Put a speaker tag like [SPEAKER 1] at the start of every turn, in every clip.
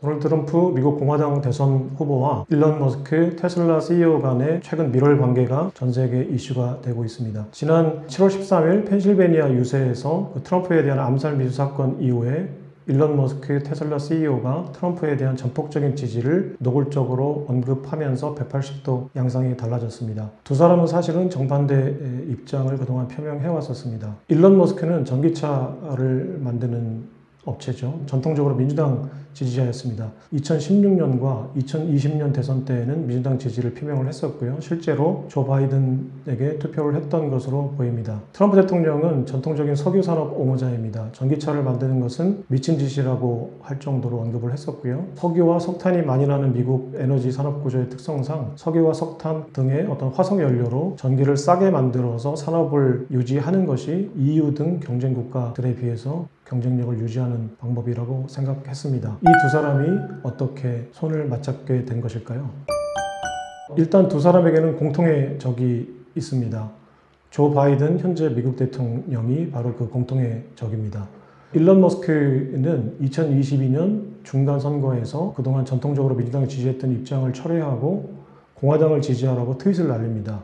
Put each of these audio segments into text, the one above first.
[SPEAKER 1] 도널드 트럼프 미국 공화당 대선 후보와 일론 머스크 테슬라 CEO 간의 최근 밀월 관계가 전 세계 이슈가 되고 있습니다. 지난 7월 13일 펜실베니아 유세에서 트럼프에 대한 암살 미수 사건 이후에 일론 머스크 테슬라 CEO가 트럼프에 대한 전폭적인 지지를 노골적으로 언급하면서 180도 양상이 달라졌습니다. 두 사람은 사실은 정반대 입장을 그동안 표명해 왔었습니다. 일론 머스크는 전기차를 만드는 업체죠. 전통적으로 민주당 지지자였습니다. 2016년과 2020년 대선 때에는 민주당 지지를 표명을 했었고요. 실제로 조 바이든에게 투표를 했던 것으로 보입니다. 트럼프 대통령은 전통적인 석유 산업 옹호자입니다. 전기차를 만드는 것은 미친 짓이라고 할 정도로 언급을 했었고요. 석유와 석탄이 많이 나는 미국 에너지 산업 구조의 특성상 석유와 석탄 등의 어떤 화석 연료로 전기를 싸게 만들어서 산업을 유지하는 것이 EU 등 경쟁 국가들에 비해서 경쟁력을 유지하는 방법이라고 생각했습니다. 이 두 사람이 어떻게 손을 맞잡게 된 것일까요? 일단 두 사람에게는 공통의 적이 있습니다. 조 바이든 현재 미국 대통령이 바로 그 공통의 적입니다. 일론 머스크는 2022년 중간 선거에서 그동안 전통적으로 민주당을 지지했던 입장을 철회하고 공화당을 지지하라고 트윗을 날립니다.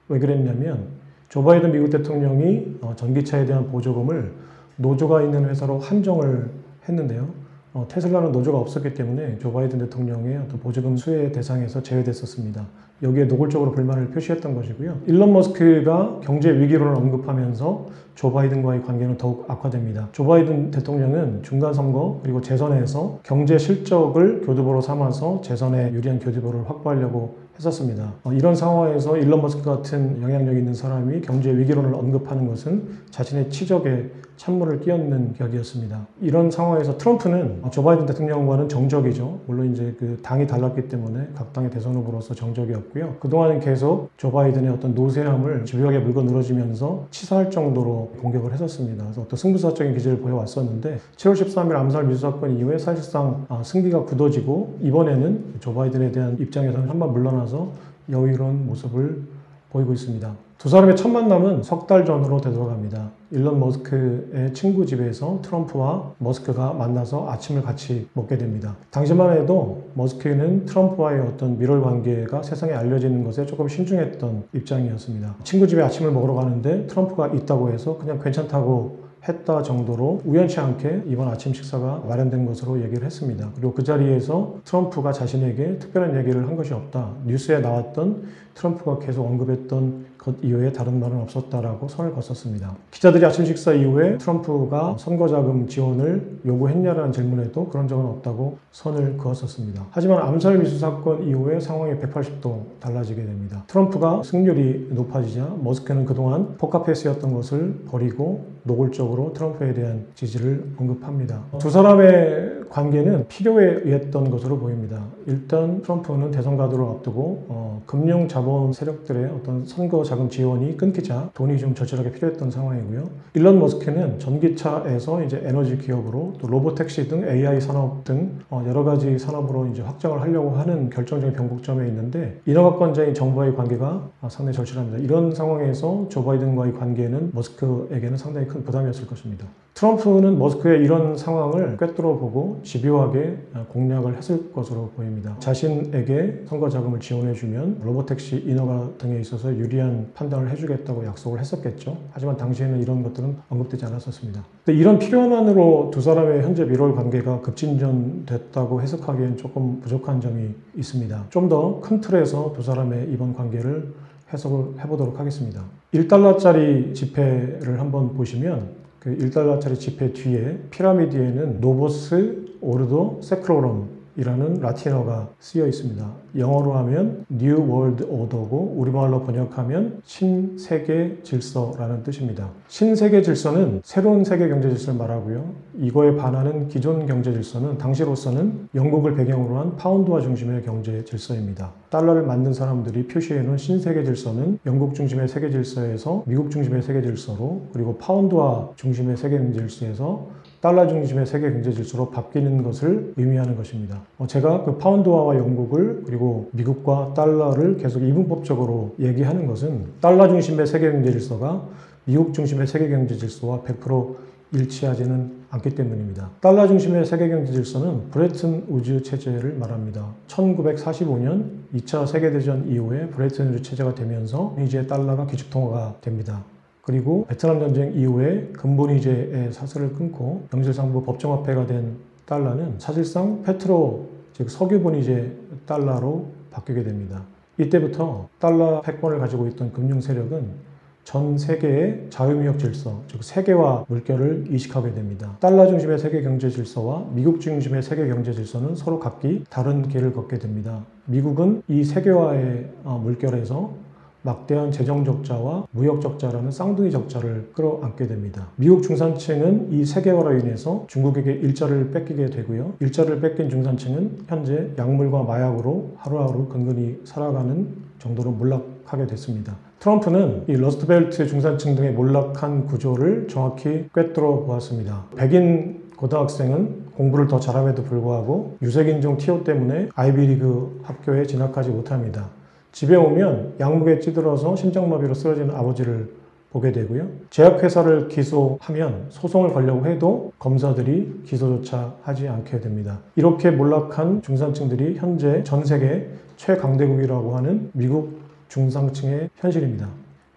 [SPEAKER 1] 왜 그랬냐면 조 바이든 미국 대통령이 전기차에 대한 보조금을 노조가 있는 회사로 한정을 했는데요. 테슬라는 노조가 없었기 때문에 조 바이든 대통령의 어떤 보조금 수혜 대상에서 제외됐었습니다. 여기에 노골적으로 불만을 표시했던 것이고요. 일론 머스크가 경제 위기론을 언급하면서 조 바이든과의 관계는 더욱 악화됩니다. 조 바이든 대통령은 중간 선거 그리고 재선에서 경제 실적을 교두보로 삼아서 재선에 유리한 교두보를 확보하려고 했었습니다. 이런 상황에서 일론 머스크 같은 영향력 있는 사람이 경제 위기론을 언급하는 것은 자신의 치적에 찬물을 끼얹는 격이었습니다. 이런 상황에서 트럼프는 조 바이든 대통령과는 정적이죠. 물론 이제 그 당이 달랐기 때문에 각 당의 대선 후보로서 정적이었고요. 그동안은 계속 조 바이든의 어떤 노쇠함을 집요하게 물고 늘어지면서 치사할 정도로 공격을 했었습니다. 그래서 어떤 승부사적인 기질을 보여왔었는데 7월 13일 암살 미수 사건 이후에 사실상 승기가 굳어지고 이번에는 조 바이든에 대한 입장에서는 한번 물러나서 여유로운 모습을 보이고 있습니다. 두 사람의 첫 만남은 석 달 전으로 되돌아갑니다. 일론 머스크의 친구 집에서 트럼프와 머스크가 만나서 아침을 같이 먹게 됩니다. 당시만 해도 머스크는 트럼프와의 어떤 밀월 관계가 세상에 알려지는 것에 조금 신중했던 입장이었습니다. 친구 집에 아침을 먹으러 가는데 트럼프가 있다고 해서 그냥 괜찮다고 했다 정도로 우연치 않게 이번 아침 식사가 마련된 것으로 얘기를 했습니다. 그리고 그 자리에서 트럼프가 자신에게 특별한 얘기를 한 것이 없다. 뉴스에 나왔던 트럼프가 계속 언급했던 것 이외에 다른 말은 없었다라고 선을 그었습니다. 기자들이 아침 식사 이후에 트럼프가 선거자금 지원을 요구했냐라는 질문에도 그런 적은 없다고 선을 그었습니다. 하지만 암살 미수 사건 이후에 상황이 180도 달라지게 됩니다. 트럼프가 승률이 높아지자 머스크는 그동안 포카페이스였던 것을 버리고 노골적으로 트럼프에 대한 지지를 언급합니다. 두 사람의 관계는 필요에 의했던 것으로 보입니다. 일단 트럼프는 대선 가도를 앞두고 금융 자본 세력들의 어떤 선거 자금 지원이 끊기자 돈이 좀 절실하게 필요했던 상황이고요. 일론 머스크는 전기차에서 이제 에너지 기업으로 또 로보택시 등 AI 산업 등 여러 가지 산업으로 이제 확장을 하려고 하는 결정적인 변곡점에 있는데 인허가권자인 정부와의 관계가 상당히 절실합니다. 이런 상황에서 조 바이든과의 관계는 머스크에게는 상당히 큰 부담이었을 것입니다. 트럼프는 머스크의 이런 상황을 꿰뚫어 보고 집요하게 공략을 했을 것으로 보입니다. 자신에게 선거 자금을 지원해주면 로보택시 인허가 등에 있어서 유리한 판단을 해주겠다고 약속을 했었겠죠. 하지만 당시에는 이런 것들은 언급되지 않았었습니다. 근데 이런 필요만으로 두 사람의 현재 밀월 관계가 급진전됐다고 해석하기엔 조금 부족한 점이 있습니다. 좀 더 큰 틀에서 두 사람의 이번 관계를 해석을 해보도록 하겠습니다. 1달러짜리 지폐를 한번 보시면 그 1달러짜리 지폐 뒤에 피라미드에는 노보스 오르도 세크로럼이라는 라틴어가 쓰여 있습니다. 영어로 하면 New World Order고 우리말로 번역하면 신세계 질서라는 뜻입니다. 신세계 질서는 새로운 세계 경제 질서를 말하고요. 이거에 반하는 기존 경제 질서는 당시로서는 영국을 배경으로 한 파운드화 중심의 경제 질서입니다. 달러를 만든 사람들이 표시해놓은 신세계 질서는 영국 중심의 세계 질서에서 미국 중심의 세계 질서로 그리고 파운드화 중심의 세계 경제 질서에서 달러 중심의 세계 경제 질서로 바뀌는 것을 의미하는 것입니다. 제가 그 파운드화와 영국을 그리고 미국과 달러를 계속 이분법적으로 얘기하는 것은 달러 중심의 세계 경제 질서가 미국 중심의 세계 경제 질서와 100% 일치하지는 않기 때문입니다. 달러 중심의 세계 경제 질서는 브레튼 우즈 체제를 말합니다. 1945년 2차 세계대전 이후에 브레튼 우즈 체제가 되면서 이제 달러가 기축통화가 됩니다. 그리고 베트남 전쟁 이후에 근본위제의 사슬을 끊고 명실상부 법정화폐가 된 달러는 사실상 페트로, 즉 석유본위제 달러로 바뀌게 됩니다. 이때부터 달러 패권을 가지고 있던 금융 세력은 전 세계의 자유무역 질서, 즉 세계화 물결을 이식하게 됩니다. 달러 중심의 세계 경제 질서와 미국 중심의 세계 경제 질서는 서로 각기 다른 길을 걷게 됩니다. 미국은 이 세계화의 물결에서 막대한 재정 적자와 무역 적자라는 쌍둥이 적자를 끌어안게 됩니다. 미국 중산층은 이 세계화로 인해서 중국에게 일자를 뺏기게 되고요. 일자를 뺏긴 중산층은 현재 약물과 마약으로 하루하루 근근히 살아가는 정도로 몰락하게 됐습니다. 트럼프는 이 러스트벨트 중산층 등의 몰락한 구조를 정확히 꿰뚫어 보았습니다. 백인 고등학생은 공부를 더 잘함에도 불구하고 유색인종 티오 때문에 아이비리그 학교에 진학하지 못합니다. 집에 오면 약물에 찌들어서 심장마비로 쓰러지는 아버지를 보게 되고요. 제약회사를 기소하면 소송을 걸려고 해도 검사들이 기소조차 하지 않게 됩니다. 이렇게 몰락한 중산층들이 현재 전 세계 최강대국이라고 하는 미국 중상층의 현실입니다.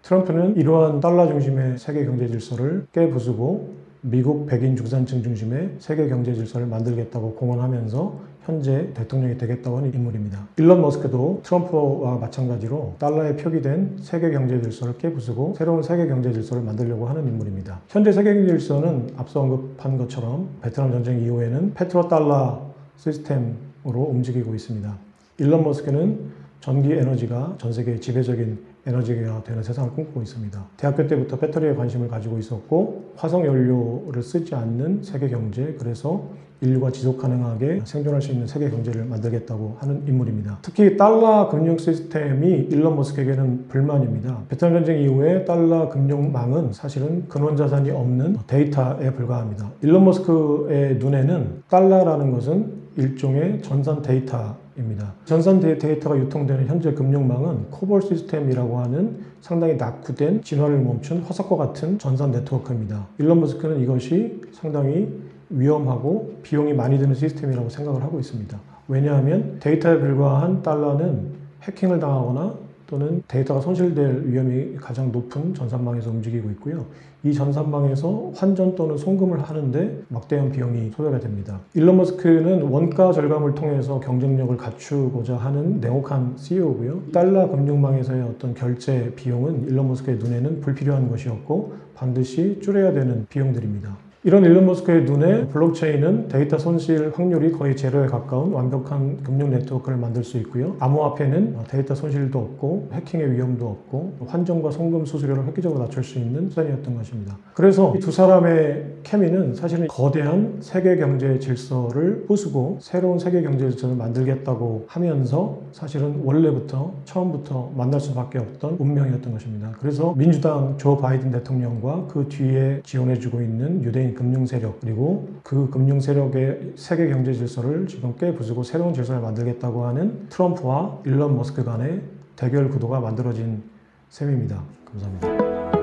[SPEAKER 1] 트럼프는 이러한 달러 중심의 세계 경제 질서를 깨부수고 미국 백인 중산층 중심의 세계 경제 질서를 만들겠다고 공언하면서 현재 대통령이 되겠다고 하는 인물입니다. 일론 머스크도 트럼프와 마찬가지로 달러에 표기된 세계 경제 질서를 깨부수고 새로운 세계 경제 질서를 만들려고 하는 인물입니다. 현재 세계 경제 질서는 앞서 언급한 것처럼 베트남 전쟁 이후에는 페트로달러 시스템으로 움직이고 있습니다. 일론 머스크는 전기 에너지가 전 세계의 지배적인 에너지가 되는 세상을 꿈꾸고 있습니다. 대학교 때부터 배터리에 관심을 가지고 있었고 화석 연료를 쓰지 않는 세계 경제, 그래서 인류가 지속 가능하게 생존할 수 있는 세계 경제를 만들겠다고 하는 인물입니다. 특히 달러 금융 시스템이 일론 머스크에게는 불만입니다. 베트남 전쟁 이후에 달러 금융망은 사실은 근원 자산이 없는 데이터에 불과합니다. 일론 머스크의 눈에는 달러라는 것은 일종의 전산 데이터입니다. 전산 데이터가 유통되는 현재 금융망은 코볼 시스템이라고 하는 상당히 낙후된 진화를 멈춘 화석과 같은 전산 네트워크입니다. 일론 머스크는 이것이 상당히 위험하고 비용이 많이 드는 시스템이라고 생각을 하고 있습니다. 왜냐하면 데이터에 불과한 달러는 해킹을 당하거나 또는 데이터가 손실될 위험이 가장 높은 전산망에서 움직이고 있고요. 이 전산망에서 환전 또는 송금을 하는데 막대한 비용이 소요가 됩니다. 일론 머스크는 원가 절감을 통해서 경쟁력을 갖추고자 하는 냉혹한 CEO고요. 달러 금융망에서의 어떤 결제 비용은 일론 머스크의 눈에는 불필요한 것이었고 반드시 줄여야 되는 비용들입니다. 이런 일론 머스크의 눈에 블록체인은 데이터 손실 확률이 거의 제로에 가까운 완벽한 금융 네트워크를 만들 수 있고요. 암호화폐는 데이터 손실도 없고 해킹의 위험도 없고 환전과 송금 수수료를 획기적으로 낮출 수 있는 수단이었던 것입니다. 그래서 이 두 사람의 케미는 사실은 거대한 세계 경제 질서를 부수고 새로운 세계 경제 질서를 만들겠다고 하면서 사실은 원래부터 처음부터 만날 수밖에 없던 운명이었던 것입니다. 그래서 민주당 조 바이든 대통령과 그 뒤에 지원해주고 있는 유대인 금융 세력, 그리고 그 금융 세력의 세계 경제 질서를 지금 깨부수고 새로운 질서를 만들겠다고 하는 트럼프와 일론 머스크 간의 대결 구도가 만들어진 셈입니다. 감사합니다.